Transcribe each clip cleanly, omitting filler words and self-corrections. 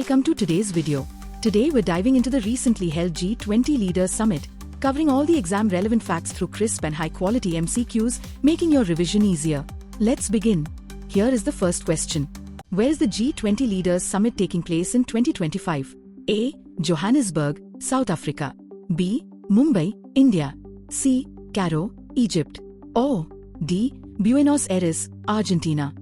Welcome to today's video. Today we're diving into the recently held G20 Leaders Summit, covering all the exam-relevant facts through crisp and high-quality MCQs, making your revision easier. Let's begin. Here is the first question. Where is the G20 Leaders Summit taking place in 2025? A. Johannesburg, South Africa. B. Mumbai, India. C. Cairo, Egypt. Or D. Buenos Aires, Argentina.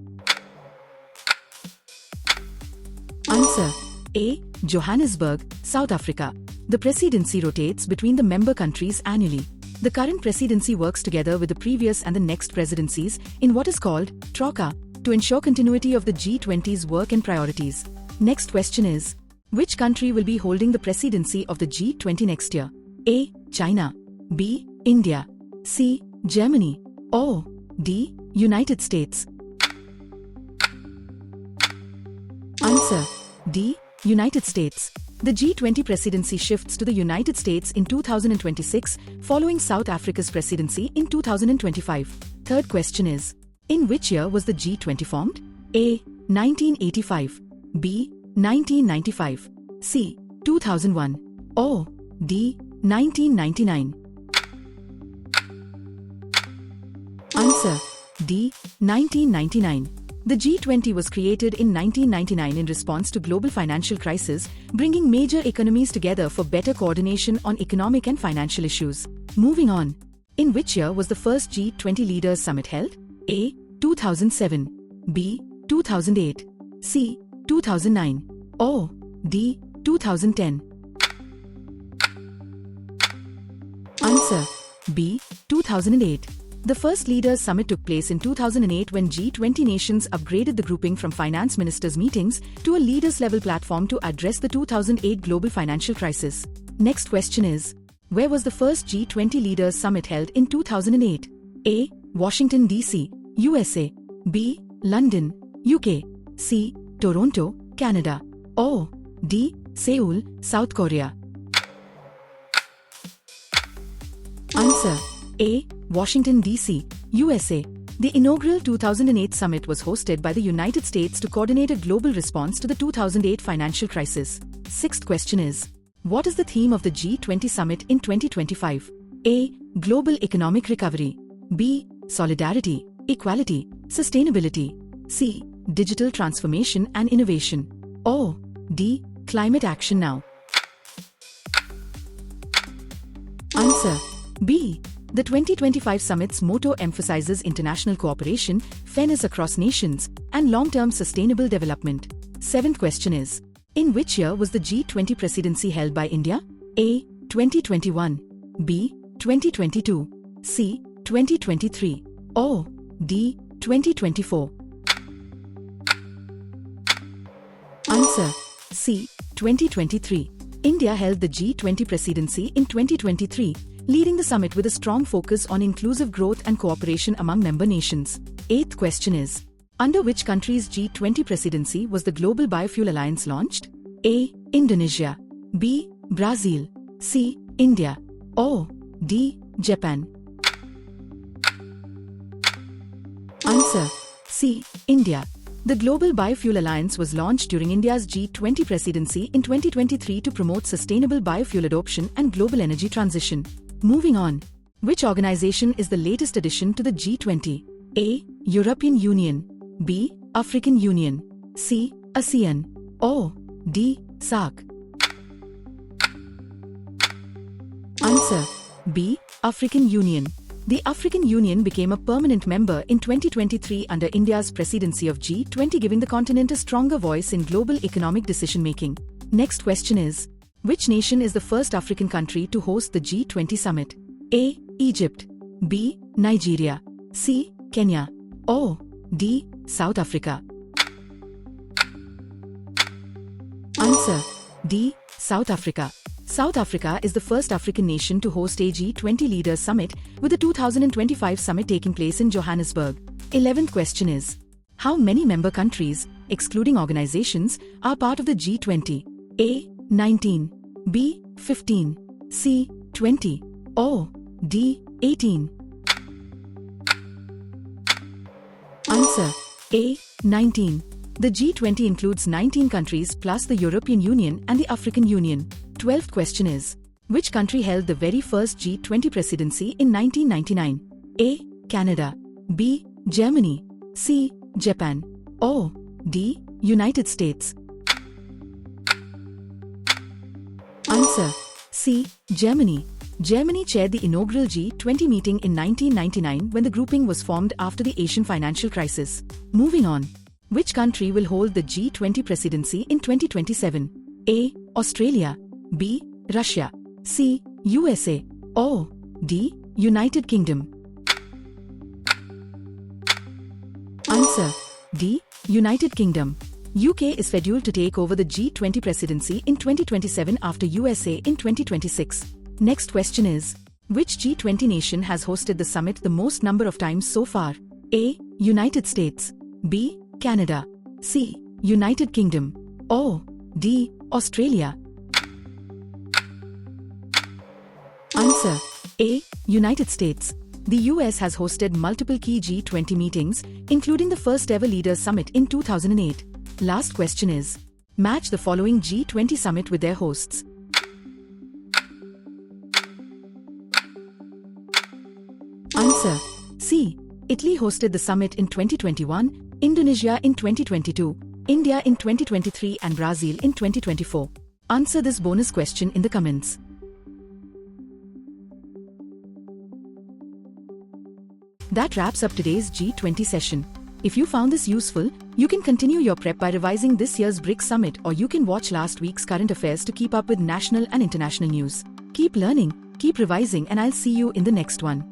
Answer. A. Johannesburg, South Africa. The presidency rotates between the member countries annually. The current presidency works together with the previous and the next presidencies in what is called Troika to ensure continuity of the G20's work and priorities. Next question is, which country will be holding the presidency of the G20 next year? A. China. B. India. C. Germany. Or D. United States. Answer. D. United States. The G20 presidency shifts to the United States in 2026, following South Africa's presidency in 2025. Third question is, in which year was the G20 formed? A. 1985. B. 1995. C. 2001. Or D. 1999. Answer. D. 1999. The G20 was created in 1999 in response to global financial crisis, bringing major economies together for better coordination on economic and financial issues. Moving on. In which year was the first G20 Leaders Summit held? A. 2007. B. 2008. C. 2009. Or D. 2010. Answer. B. 2008. The first Leaders Summit took place in 2008 when G20 nations upgraded the grouping from finance ministers' meetings to a leaders-level platform to address the 2008 global financial crisis. Next question is, where was the first G20 Leaders Summit held in 2008? A. Washington, D.C., USA. B. London, UK. C. Toronto, Canada. Or D. Seoul, South Korea. Answer. A. Washington, D.C., USA. The inaugural 2008 summit was hosted by the United States to coordinate a global response to the 2008 financial crisis. Sixth question is, what is the theme of the G20 summit in 2025? A. Global economic recovery. B. Solidarity, equality, sustainability. C. Digital transformation and innovation. Or D. Climate action now. Answer. B. The 2025 summit's motto emphasizes international cooperation, fairness across nations, and long-term sustainable development. Seventh question is, in which year was the G20 presidency held by India? A. 2021. B. 2022. C. 2023. Or D. 2024. Answer. C. 2023. India held the G20 presidency in 2023, leading the summit with a strong focus on inclusive growth and cooperation among member nations. Eighth question is, under which country's G20 presidency was the Global Biofuel Alliance launched? A. Indonesia. B. Brazil. C. India. Or D. Japan. Answer. C. India. The Global Biofuel Alliance was launched during India's G20 presidency in 2023 to promote sustainable biofuel adoption and global energy transition. Moving on. Which organization is the latest addition to the G20? A. European Union. B. African Union. C. ASEAN. Or D. SAARC. Answer. B. African Union. The African Union became a permanent member in 2023 under India's presidency of G20, giving the continent a stronger voice in global economic decision-making. Next question is, which nation is the first African country to host the G20 summit? A. Egypt. B. Nigeria. C. Kenya. Or D. South Africa. Answer. D. South Africa. South Africa is the first African nation to host a G20 Leaders Summit, with the 2025 summit taking place in Johannesburg. 11th question is, how many member countries, excluding organizations, are part of the G20? A. 19. B. 15. C. 20. Or D. 18. Answer. A. 19. The G20 includes 19 countries plus the European Union and the African Union. 12th question is, which country held the very first G20 presidency in 1999? A. Canada. B. Germany. C. Japan. Or D. United States. Answer: C. Germany. Germany chaired the inaugural G20 meeting in 1999 when the grouping was formed after the Asian financial crisis. Moving on. Which country will hold the G20 presidency in 2027? A. Australia. B. Russia. C. USA. Or D. United Kingdom. Answer: D. United Kingdom. UK is scheduled to take over the G20 presidency in 2027 after USA in 2026. Next question is, which G20 nation has hosted the summit the most number of times so far? A. United States. B. Canada. C. United Kingdom. Or D. Australia. Answer: A. United States. The US has hosted multiple key G20 meetings, including the first ever Leaders Summit in 2008. Last question is, match the following G20 summit with their hosts. Answer: C. Italy hosted the summit in 2021, Indonesia in 2022, India in 2023 and Brazil in 2024. Answer this bonus question in the comments. That wraps up today's G20 session. If you found this useful, you can continue your prep by revising this year's BRICS Summit, or you can watch last week's current affairs to keep up with national and international news. Keep learning, keep revising, and I'll see you in the next one.